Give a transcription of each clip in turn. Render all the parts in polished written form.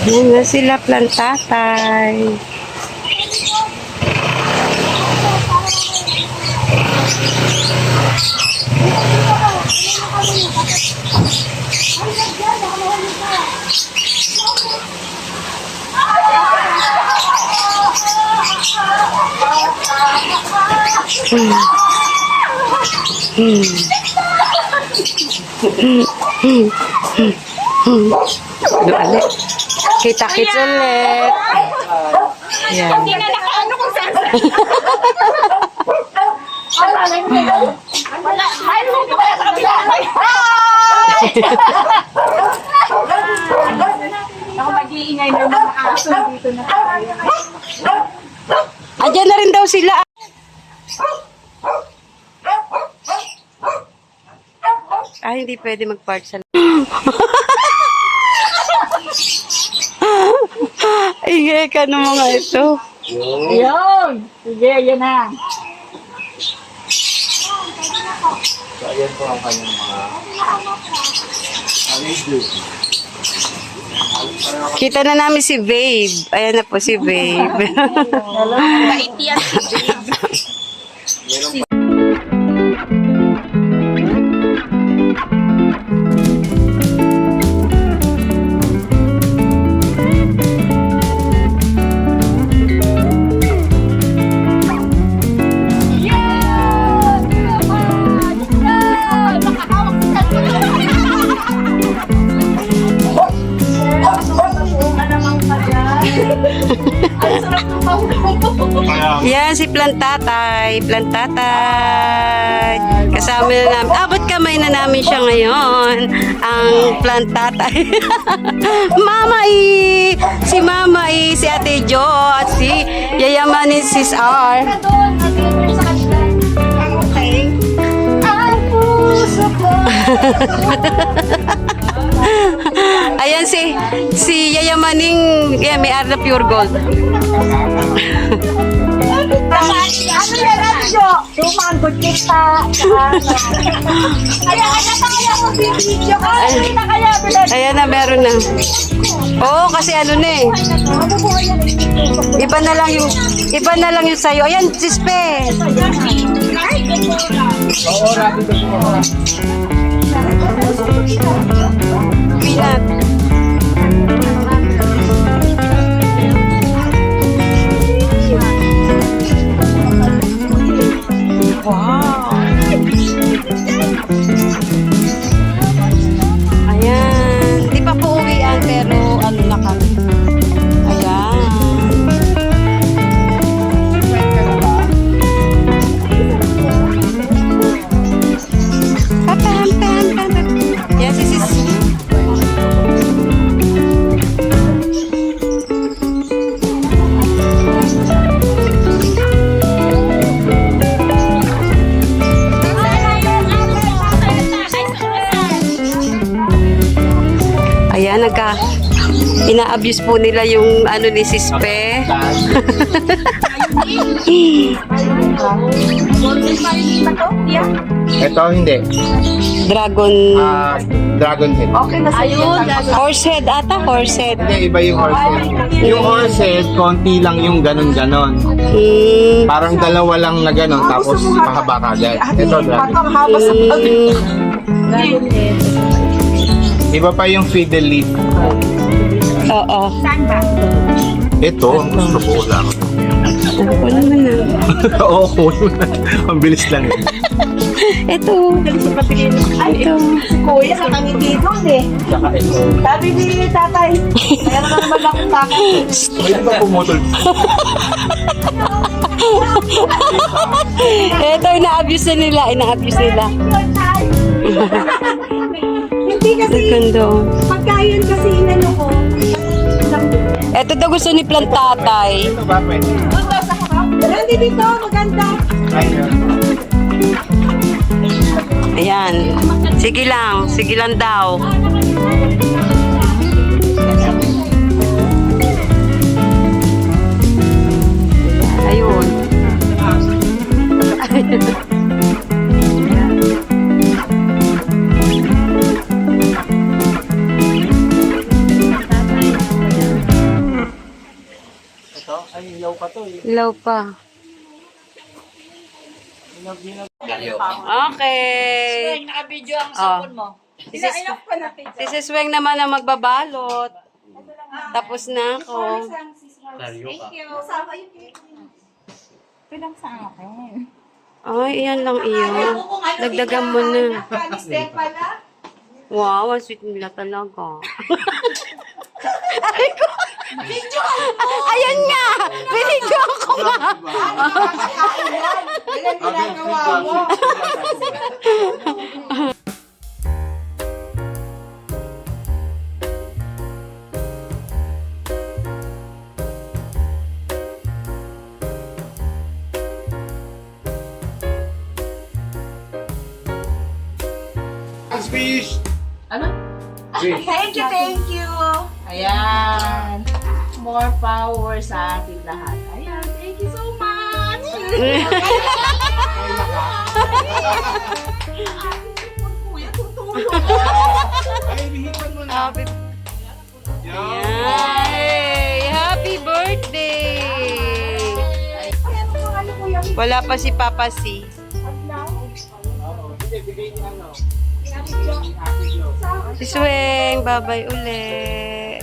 Yan na sila, plantatay. Ulit. Kita-kits ulit. Yan. Hindi na nakaano kung saan. Wala. Mayroon mo ba sa kabila? Ako mag-iingay ng mga aso dito na. Andiyan na rin daw sila. Hindi pwede mag-part sa... Ingay ka ng mga ito. Yun! Sige, yun na. So, ayan po ang kanyang mga alibyo. Kita na namin si Babe. Ayan na po si Babe. Bait yan si Babe. Yan si Plantatay. Plantatay. Kasama na namin. Abot kamay na namin siya ngayon. Ang Plantatay. Mama I. Si Mama I. Si Ate Jo. At si Yayamanin Sis R. Ayan si Yayamaning, yeah, may ar na pure gold. Ano yan, Adjo? Sumanggot kita. Kaya kaya mo video ka. Na kaya Ayan na, meron na. Oo, kasi ano na eh. Iba na lang yung sayo. Ayan, sispe. Oo, rapid po. Peanut. Wow. Ayan. Di pa po uwian pero ano na kami. Ayan. Pam, pam, pam, pam. Yes, this is... Ayan, ina-abuse po nila yung ano ni Sispe. Ito hindi. Dragon. Dragon head. Okay na ayun. Horsehead ata, horsehead. Hindi, iba yung horse head. Yung horse head, konti lang yung ganon-ganon. Parang dalawa lang na ganon, tapos mahaba ka agad. Ito, dragon. haba sa Iba pa yung fiddle leaf. Oo. Saan ba? Ito, ang gusto ko lang. Ako naman na. Oo, ang bilis lang. Ito. Ay, Ito. si Kuya nakangiti doon eh. Saka ito. Sabi ni tatay, meron na naman akong bakit. Wala ba pumutol? Ito, ina-abuse na nila. Ina-abuse nila. Hindi kasi, Kondo. pagkayan kasi inano ko. Ito daw gusto ni Plantatay. Ito ba pwede? Doon daw sa harap. Hindi dito, maganda. Ayan. Sige lang daw. Ayun. Ito, ay ilaw pa to eh. Ilaw pa. Okay. Naka-video ang cellphone mo. Inainap ko na pizza. Si Sis Weng naman ang magbabalot. Tapos na ako. Thank you. Sama yung cake. Pilang sa akin. Ay, iyan lang iyon. Dagdagan mo na. Step pala. Wow, ang sweet nila talaga. Ay ko. Ayan nga! Binidyo ako nga! Ilan ginagawa mo? Fish! Ano? Fish! Thank you. Ayan. More power sa ating lahat. Ayan, thank you so much. Kuya, tutulong. Ay, bihipan mo na. Happy, Yay! Happy birthday! Ayan, ano kuya? Wala pa si Papa C. Hindi, bigay niya ano. Si Sweng, babay uli.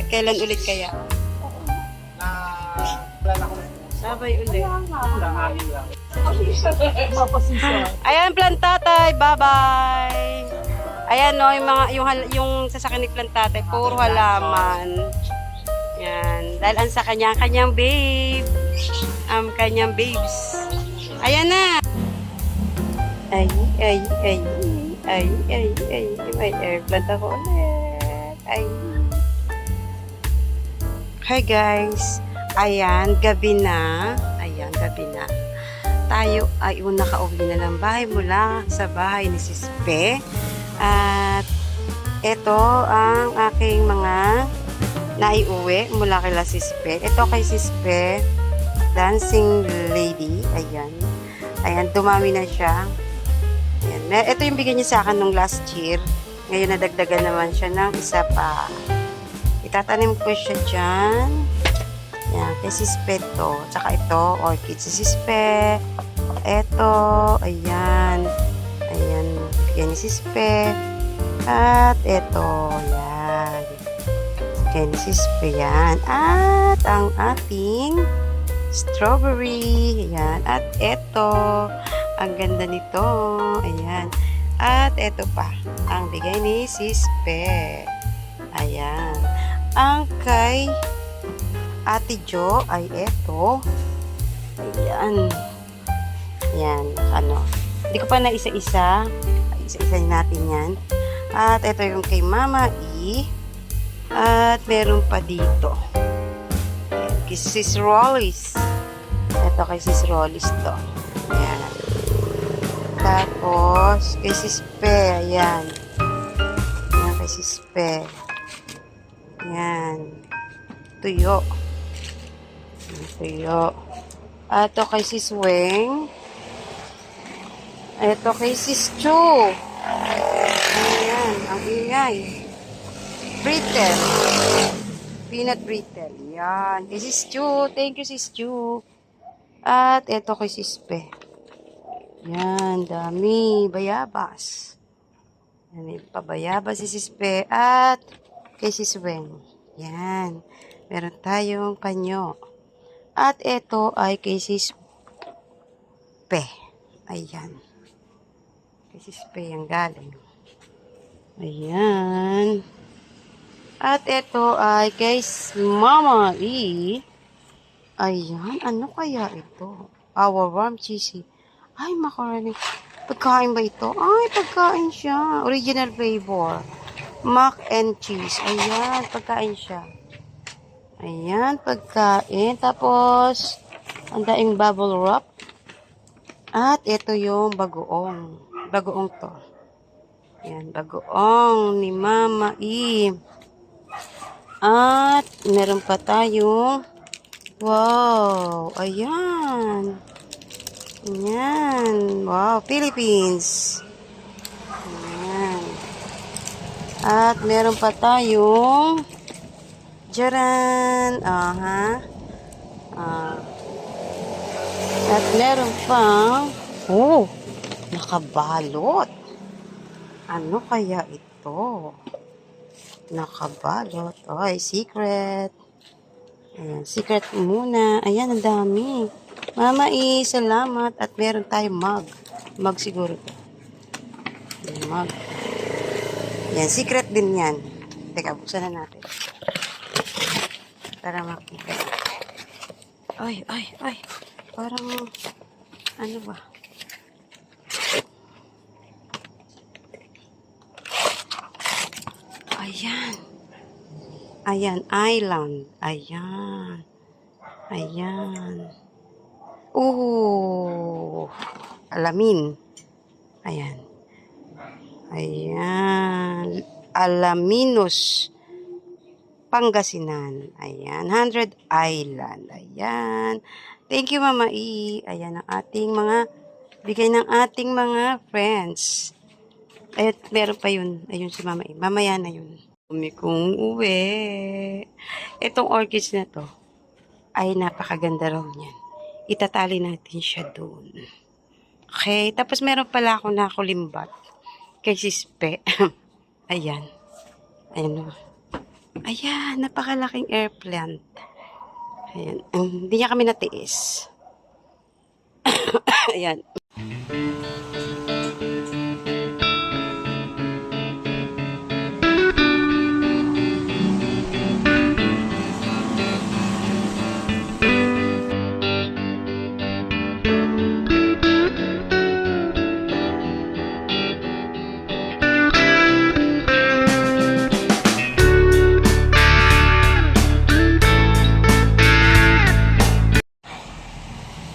Kailan ulit kaya? Na plan ako ng Babay uli. hangin lang. Ayan, plantatay. Bye-bye. Ayan, no, yung sasakyan ni plantatay, puro halaman. Yan. Dahil ang sa kanyang babe. Kanyang babes. Ayan na. Ay. May airplant ako ulit. Ay. Hi guys. Ayan, gabi na. Tayo ay nakauwi na ng bahay mula sa bahay ni Sis Pe. At ito ang aking mga naiuwi mula kay Sis Pe. Ito kay Sis Pe, dancing lady. Ayan, dumami na siya. Ayan. Ito yung bigyan niya sa akin nung last year. Ngayon nadagdagan naman siya ng isa pa. Itatanim ko siya dyan. Ayan, kay Sis Pe to. Tsaka ito, orchid si Sis Pe. Ito, ayan. Bigyan ni Sis Pe. At ito, ayan. Bigyan ni Sis Pe yan. At ang ating strawberry. Ayan. At ito, ang ganda nito. Ayan. At ito pa, ang bigay ni Sis Pe. Ayan. Ang kay Ate Jo ay ito. Ayan. Ayan. Hindi ko pa na isa-isa. Isa-isahin natin yan. At ito yung kay Mama E. At meron pa dito. Ayan. Kay Sis Rollis. Ito kay Sis Rollis to. Ayan. Tapos, kay Sis Pe, ayan. Ayan, kay Sis Pe. Ayan. Tuyo. Ito kay Sis Weng. Ito kay Sis Chu. Ayan, ang ingay. Brittle. Peanut brittle. Ayan. Kay Sis Chu. Thank you, Sis Chu. At ito kay Sis Pe. Yan, dami. Bayabas. Yan, may pabayabas si Sis Pe. At kay Sis Weng. Yan. Meron tayong panyo. At ito ay kay Sis Pe. Ayan. Kay Sis Pe yung galing. Ayan. At ito ay kay Mama E. Ayan. Ano kaya ito? Our warm cheesy. Ay, macaroni. Pagkain ba ito? Ay, pagkain siya. Original flavor. Mac and cheese. Ayan, pagkain siya. Ayan, pagkain. Tapos, Ang daing bubble wrap. At ito yung bagoong. Bagoong to. Yan, bagoong ni Mama E. At meron pa tayong wow, ayan. Ayan. Wow, Philippines. Ayan. At meron pa tayong jaran. Aha. At meron pang nakabalot. Ano kaya ito? Nakabalot. Ay, secret. Ayan, secret muna. Ayan, ang dami. Mama E, salamat. At meron tayong mug. Mug siguro to. Ayan, mug. Ayan, secret din yan. Teka, buksan na natin. Para makita. Ay. Parang, ano ba? Ayan. Ayan, island. Ayan. Alamin. Ayan. Alaminos. Pangasinan. Ayan. 100 Island. Ayan. Thank you, Mama E. Ayan ang ating mga, bigay ng ating mga friends. Ayun, meron pa yun. Ayun si Mama E. Mamaya na yun. Umi kong uwi. Itong orchids na to, ay napakaganda raw niyan. Itatali natin siya doon. Okay. Tapos meron pala ako nakulimbat kay Sispe. Ayan. Ayan o. Ayan, napakalaking air plant. Ayan, hindi niya kami natiis. Ayan.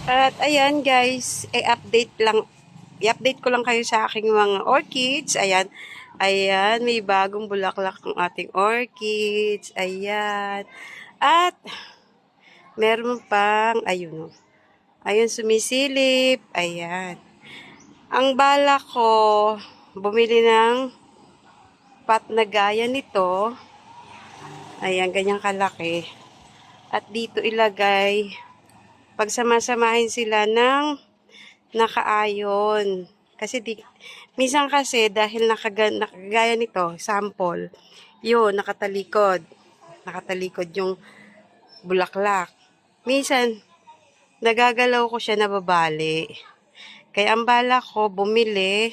At ayan guys, i-update ko lang kayo sa aking mga orchids. Ayan, may bagong bulaklak ang ating orchids. Ayan. At meron pang, ayun sumisilip. Ayan. Ang bala ko, bumili ng pot na gaya nito. Ayan, ganyang kalaki. At dito ilagay, pagsamasamahin sila ng nakaayon. Kasi minsan kasi dahil nakagaya nito, sample, yun, nakatalikod yung bulaklak. Minsan, nagagalaw ko siya nababali. Kaya ang bala ko, bumili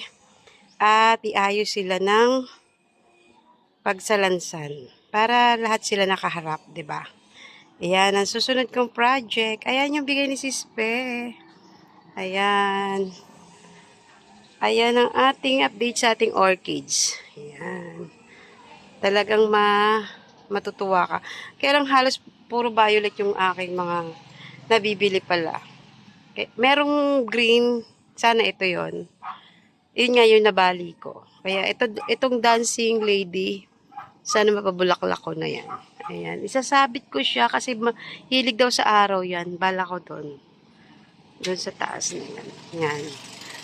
at iayos sila ng pagsalansan. Para lahat sila nakaharap, 'di ba? Ayan, ang susunod kong project. Ayan yung bigay ni Sispe. Ayan. Ayan ang ating update sa ating orchids. Ayan. Talagang matutuwa ka. Kaya lang halos puro violet yung aking mga nabibili pala. Merong green. Sana ito yon. Yun nga yung nabali ko. Kaya itong dancing lady, sana mapabulaklak ko na yan. Ayan. Isasabit ko siya kasi hilig daw sa araw yan. Bala ko doon. Doon sa taas na yan. Yan.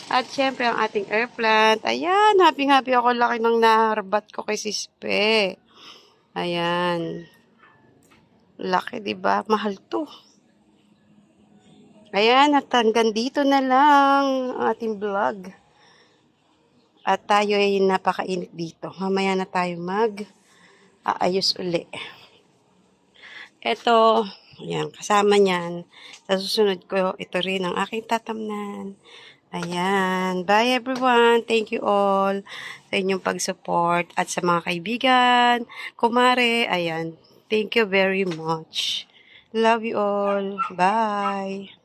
At syempre ang ating air plant. Ayan. Happy ako. Laki ng naharbat ko kay Sispe. Ayan. Laki, diba? Mahal to. Ayan. At hanggang dito na lang ang ating vlog. At tayo ay napakainit dito. Mamaya na tayo aayos uli. Ito, ayan, kasama niyan. Sa susunod ko, ito rin ang aking tatamnan. Ayan. Bye everyone. Thank you all sa inyong pag-support. At sa mga kaibigan, kumare, ayan. Thank you very much. Love you all. Bye.